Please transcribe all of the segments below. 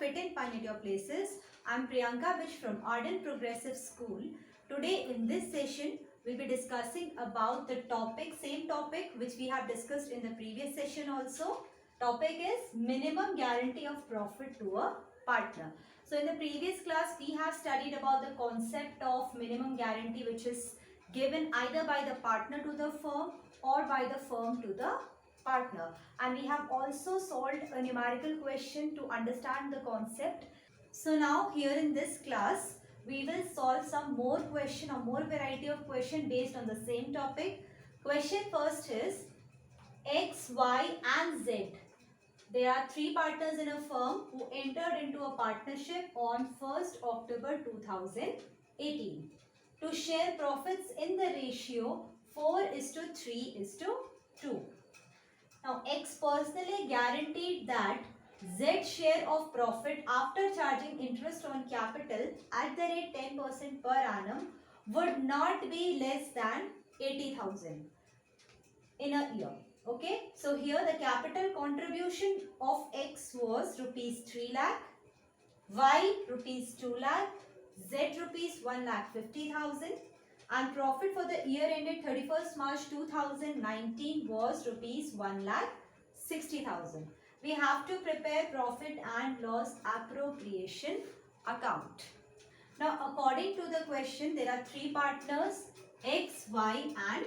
Fit and Find at Your Places. I'm Priyanka Bish from Ardent Progressive School. Today in this session, we'll be discussing about the same topic which we have discussed in the previous session also. Topic is minimum guarantee of profit to a partner. So in the previous class, we have studied about the concept of minimum guarantee, which is given either by the partner to the firm or by the firm to the partner, and we have also solved a numerical question to understand the concept. So now here in this class we will solve some more question or more variety of question based on the same topic. Question first is X, Y and Z. There are three partners in a firm who entered into a partnership on 1st October 2018 to share profits in the ratio 4:3:2. Now, X personally guaranteed that Z share of profit after charging interest on capital at the rate 10% per annum would not be less than 80,000 in a year. Okay, so here the capital contribution of X was rupees 3 lakh, Y rupees 2 lakh, Z rupees 1,50,000, and profit for the year ended 31st March 2019 was rupees 1,60,000. We have to prepare profit and loss appropriation account. Now, according to the question, there are three partners X, Y and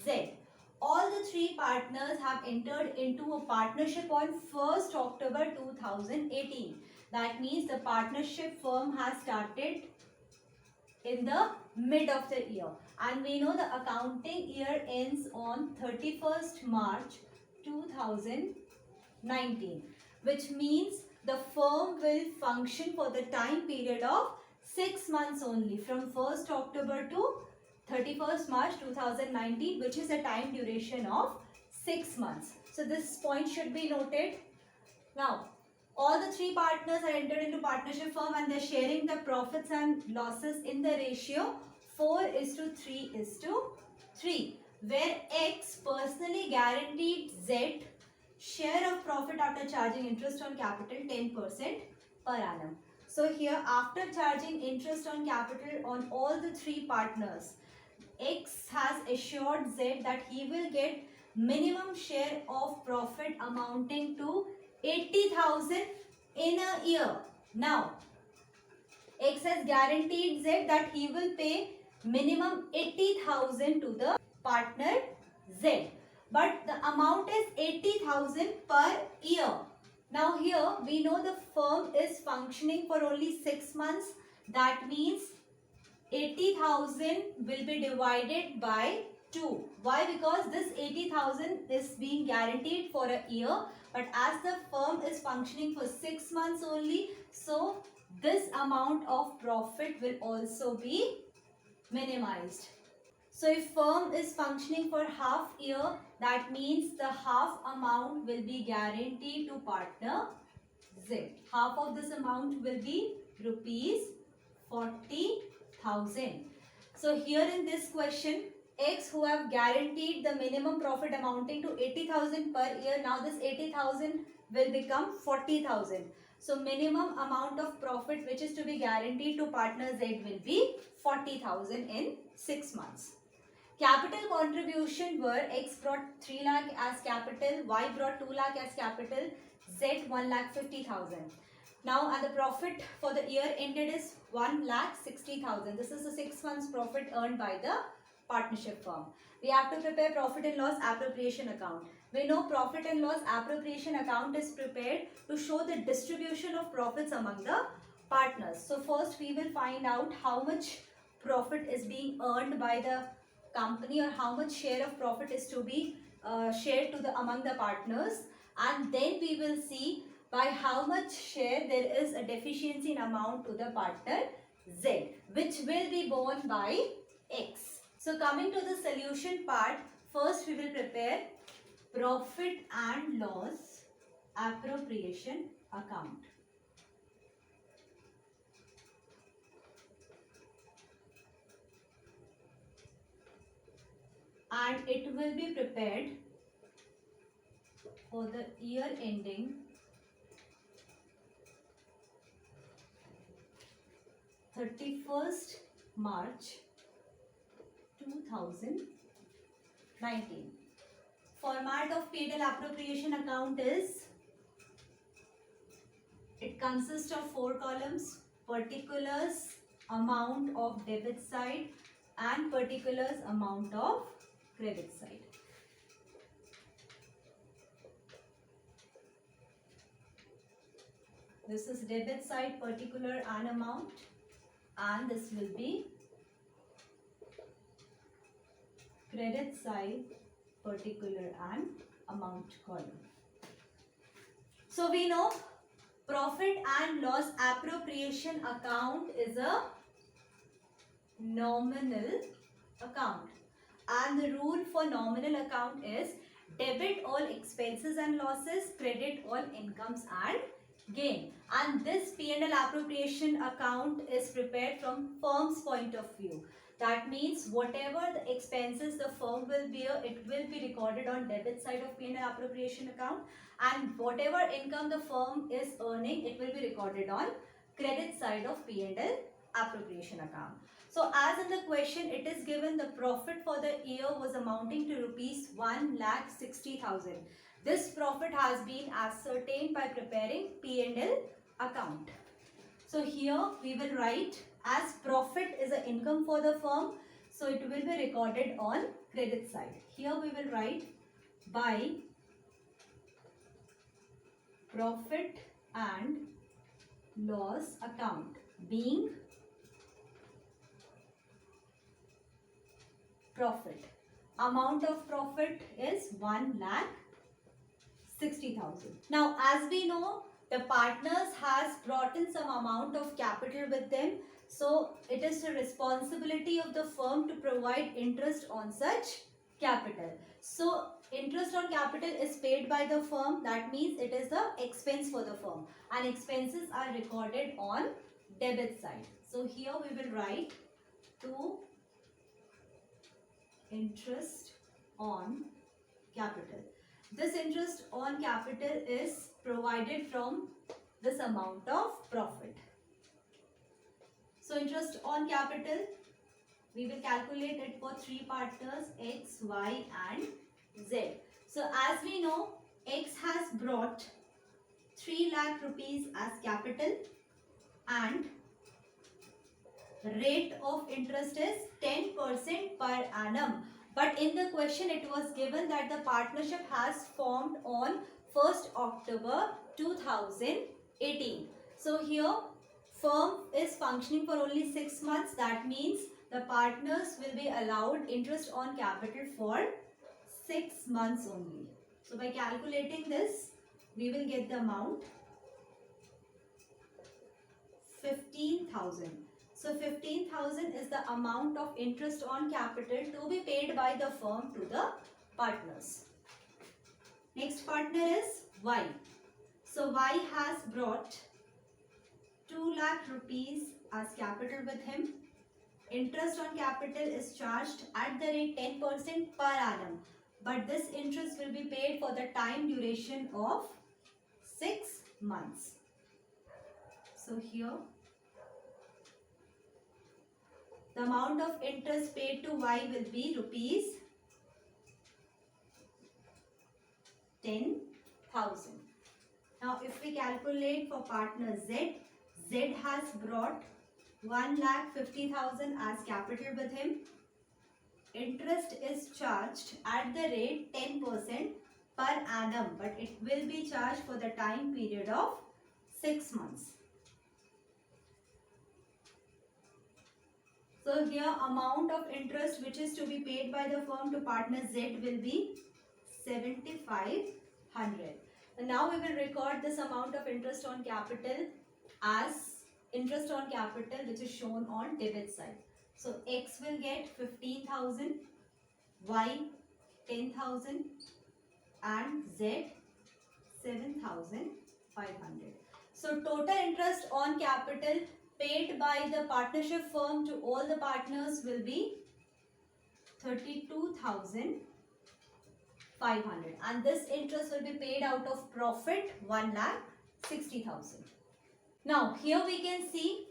Z. All the three partners have entered into a partnership on 1st October 2018. That means the partnership firm has started in the mid of the year, and we know the accounting year ends on 31st March 2019, which means the firm will function for the time period of 6 months only, from 1st October to 31st March 2019, which is a time duration of 6 months. So this point should be noted. Now, all the three partners are entered into partnership firm and they're sharing the profits and losses in the ratio 4:3:3, where X personally guaranteed Z share of profit after charging interest on capital 10% per annum. So here, after charging interest on capital on all the three partners, X has assured Z that he will get minimum share of profit amounting to 80,000 in a year. Now, X has guaranteed Z that he will pay minimum 80,000 to the partner Z. But the amount is 80,000 per year. Now here we know the firm is functioning for only 6 months. That means 80,000 will be divided by 2. Why? Because this 80,000 is being guaranteed for a year, but as the firm is functioning for 6 months only, so this amount of profit will also be minimized. So if firm is functioning for half year, that means the half amount will be guaranteed to partner Z. Half of this amount will be rupees 40,000. So here in this question, X who have guaranteed the minimum profit amounting to 80,000 per year, now this 80,000 will become 40,000. So minimum amount of profit which is to be guaranteed to partner Z will be 40,000 in 6 months. Capital contribution were X brought 3 lakh as capital, Y brought 2 lakh as capital, Z 1,50,000. Now, and the profit for the year ended is 1,60,000. This is the 6 months profit earned by the partnership firm. We have to prepare profit and loss appropriation account. We know profit and loss appropriation account is prepared to show the distribution of profits among the partners. So first we will find out how much profit is being earned by the company, or how much share of profit is to be shared to among the partners, and then we will see by how much share there is a deficiency in amount to the partner Z, which will be borne by X. So coming to the solution part, first we will prepare profit and loss appropriation account. And it will be prepared for the year ending 31st March 2019. Format of P&L appropriation account is, it consists of 4 columns: particulars, amount of debit side, and particulars, amount of credit side. This is debit side, particular and amount, and this will be credit side, particular and amount column. So we know profit and loss appropriation account is a nominal account, and the rule for nominal account is debit all expenses and losses, credit all incomes and gain. And this P&L appropriation account is prepared from firm's point of view. That means whatever the expenses the firm will bear, it will be recorded on debit side of P&L appropriation account, and whatever income the firm is earning, it will be recorded on credit side of P&L appropriation account. So as in the question, it is given the profit for the year was amounting to rupees 1,60,000. This profit has been ascertained by preparing P&L account. So here we will write, as profit is an income for the firm, so it will be recorded on credit side. Here we will write by profit and loss account being profit. Amount of profit is 1,60,000. Now as we know, the partners has brought in some amount of capital with them. So it is the responsibility of the firm to provide interest on such capital. So interest on capital is paid by the firm. That means it is the expense for the firm, and expenses are recorded on debit side. So here we will write to interest on capital. This interest on capital is provided from this amount of profit. So interest on capital, we will calculate it for 3 partners, X, Y and Z. So as we know, X has brought 3 lakh rupees as capital, and rate of interest is 10% per annum. But in the question it was given that the partnership has formed on 1st October 2018. So here firm is functioning for only 6 months. That means the partners will be allowed interest on capital for 6 months only. So by calculating this, we will get the amount 15,000. So 15,000 is the amount of interest on capital to be paid by the firm to the partners. Next partner is Y. So Y has brought 2 lakh rupees as capital with him. Interest on capital is charged at the rate 10% per annum. But this interest will be paid for the time duration of 6 months. So here the amount of interest paid to Y will be rupees 10,000. Now if we calculate for partner Z, Z has brought 1,50,000 as capital with him. Interest is charged at the rate 10% per annum, but it will be charged for the time period of 6 months. So here amount of interest which is to be paid by the firm to partner Z will be 7,500. And now we will record this amount of interest on capital as interest on capital which is shown on debit side. So X will get 15,000, Y 10,000 and Z 7,500. So total interest on capital paid by the partnership firm to all the partners will be 32,500, and this interest will be paid out of profit 1,60,000. Now here we can see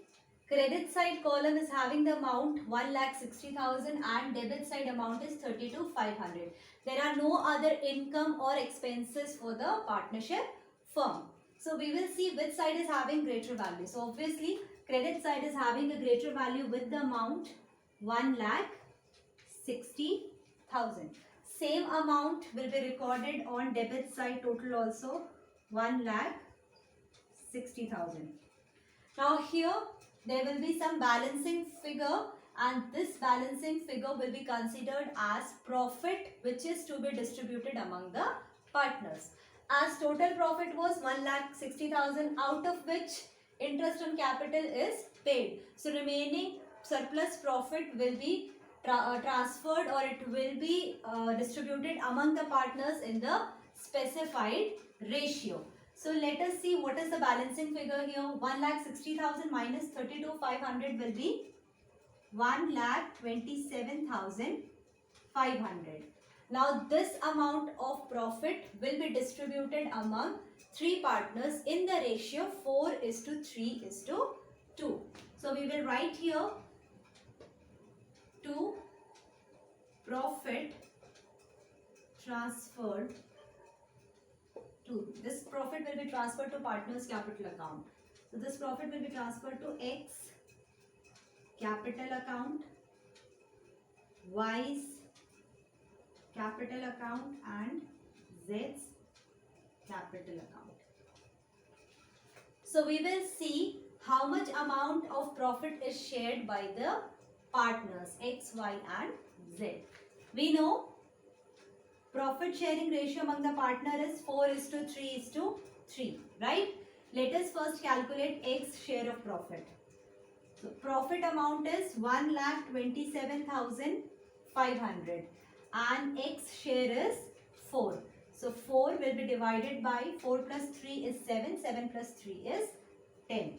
Credit side column is having the amount 1,60,000 and debit side amount is 32,500. There are no other income or expenses for the partnership firm. So we will see which side is having greater value. So obviously credit side is having a greater value with the amount 1,60,000. Same amount will be recorded on debit side, total also 1,60,000. Now here there will be some balancing figure, and this balancing figure will be considered as profit which is to be distributed among the partners. As total profit was 1,60,000, out of which interest on capital is paid. So remaining surplus profit will be transferred, or it will be distributed among the partners in the specified ratio. So let us see what is the balancing figure here. 1,60,000 minus 32,500 will be 1,27,500. Now this amount of profit will be distributed among three partners in the ratio 4:3:2. So we will write here to profit transferred to, this profit will be transferred to partners capital account. So this profit will be transferred to X capital account, Y's capital account and Z's capital account. So we will see how much amount of profit is shared by the partners X, Y and Z. We know profit sharing ratio among the partner is 4:3:3, right? Let us first calculate X share of profit. So profit amount is 1,27,500 and X share is 4. So 4 will be divided by 4 plus 3 is 7, 7 plus 3 is 10.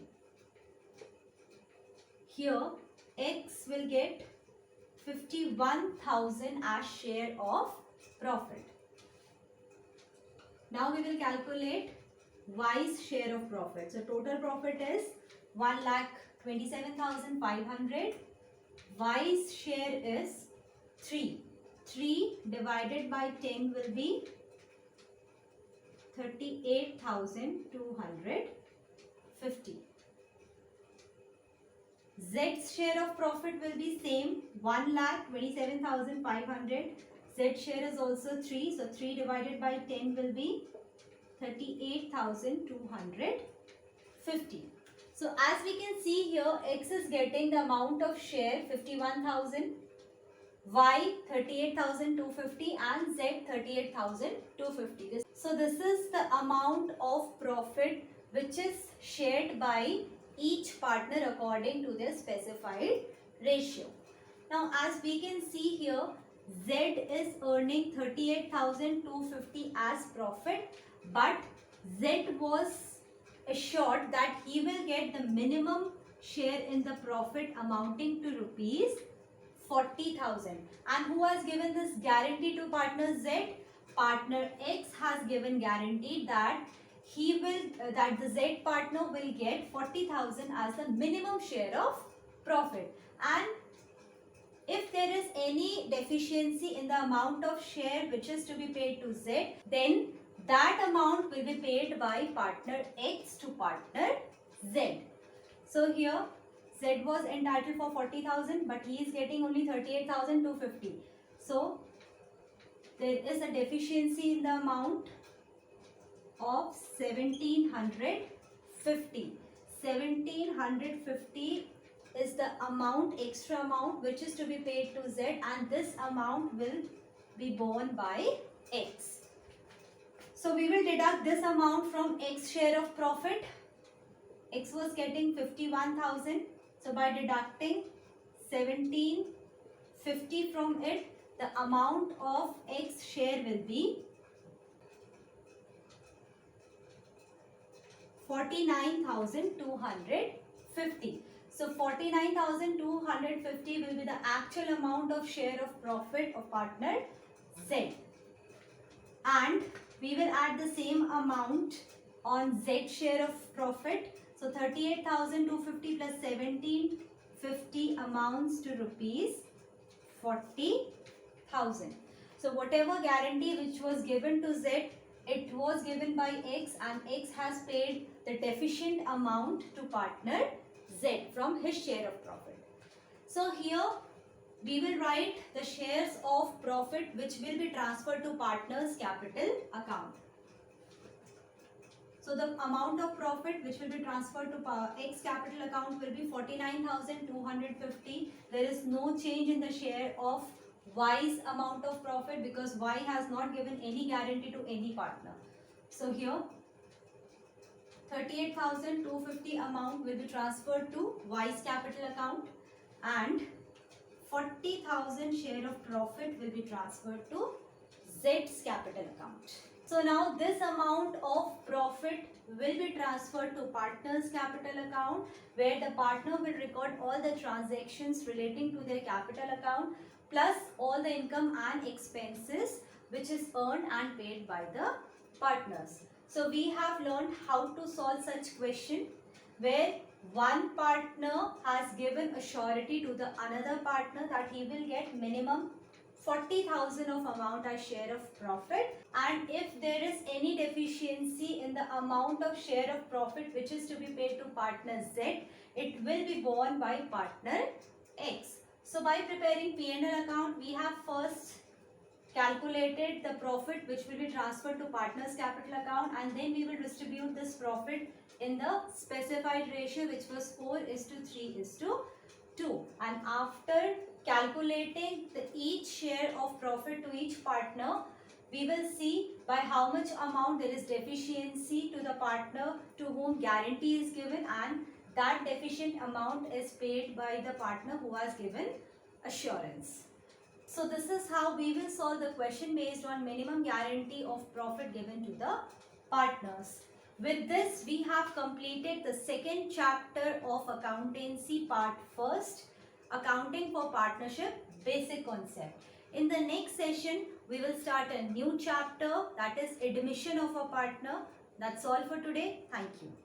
Here X will get 51,000 as share of profit. Now we will calculate Y's share of profit. So total profit is 1,27,500. Y's share is 3. 3 divided by 10 will be 38,250. Z's share of profit will be same, 1,27,500. Z share is also 3. So 3 divided by 10 will be 38,250. So as we can see here, X is getting the amount of share 51,000, Y 38,250 and Z 38,250. So this is the amount of profit which is shared by each partner according to their specified ratio. Now as we can see here, Z is earning 38,250 as profit, but Z was assured that he will get the minimum share in the profit amounting to rupees 40,000. And who has given this guarantee to partner Z? Partner X has given guarantee that he will that the Z partner will get 40,000 as the minimum share of profit. And if there is any deficiency in the amount of share which is to be paid to Z, then that amount will be paid by partner X to partner Z. So here Z was entitled for 40,000, but he is getting only 38,250. So there is a deficiency in the amount of 1,750. 1,750 is the amount, extra amount which is to be paid to Z, and this amount will be borne by X. So we will deduct this amount from X share of profit. X was getting 51,000. So by deducting 1,750 from it, the amount of X share will be 49,250. So 49,250 will be the actual amount of share of profit of partner Z. And we will add the same amount on Z share of profit. So 38,250 plus 1750 amounts to rupees 40,000. So whatever guarantee which was given to Z, it was given by X, and X has paid the deficient amount to partner Z from his share of profit. So here we will write the shares of profit which will be transferred to partner's capital account. So the amount of profit which will be transferred to X capital account will be 49,250. There is no change in the share of Y's amount of profit because Y has not given any guarantee to any partner. So here 38,250 amount will be transferred to Y's capital account, and 40,000 share of profit will be transferred to Z's capital account. So now this amount of profit will be transferred to partner's capital account, where the partner will record all the transactions relating to their capital account plus all the income and expenses which is earned and paid by the partners. So we have learned how to solve such question where one partner has given a surety to the another partner that he will get minimum 40,000 of amount as share of profit, and if there is any deficiency in the amount of share of profit which is to be paid to partner Z, it will be borne by partner X. So by preparing P&L account, we have first calculated the profit which will be transferred to partner's capital account, and then we will distribute this profit in the specified ratio which was 4:3:2, and after calculating each share of profit to each partner, we will see by how much amount there is deficiency to the partner to whom guarantee is given, and that deficient amount is paid by the partner who has given assurance. So this is how we will solve the question based on minimum guarantee of profit given to the partners. With this, we have completed the second chapter of accountancy part first, accounting for partnership basic concept. In the next session, we will start a new chapter, that is admission of a partner. That's all for today. Thank you.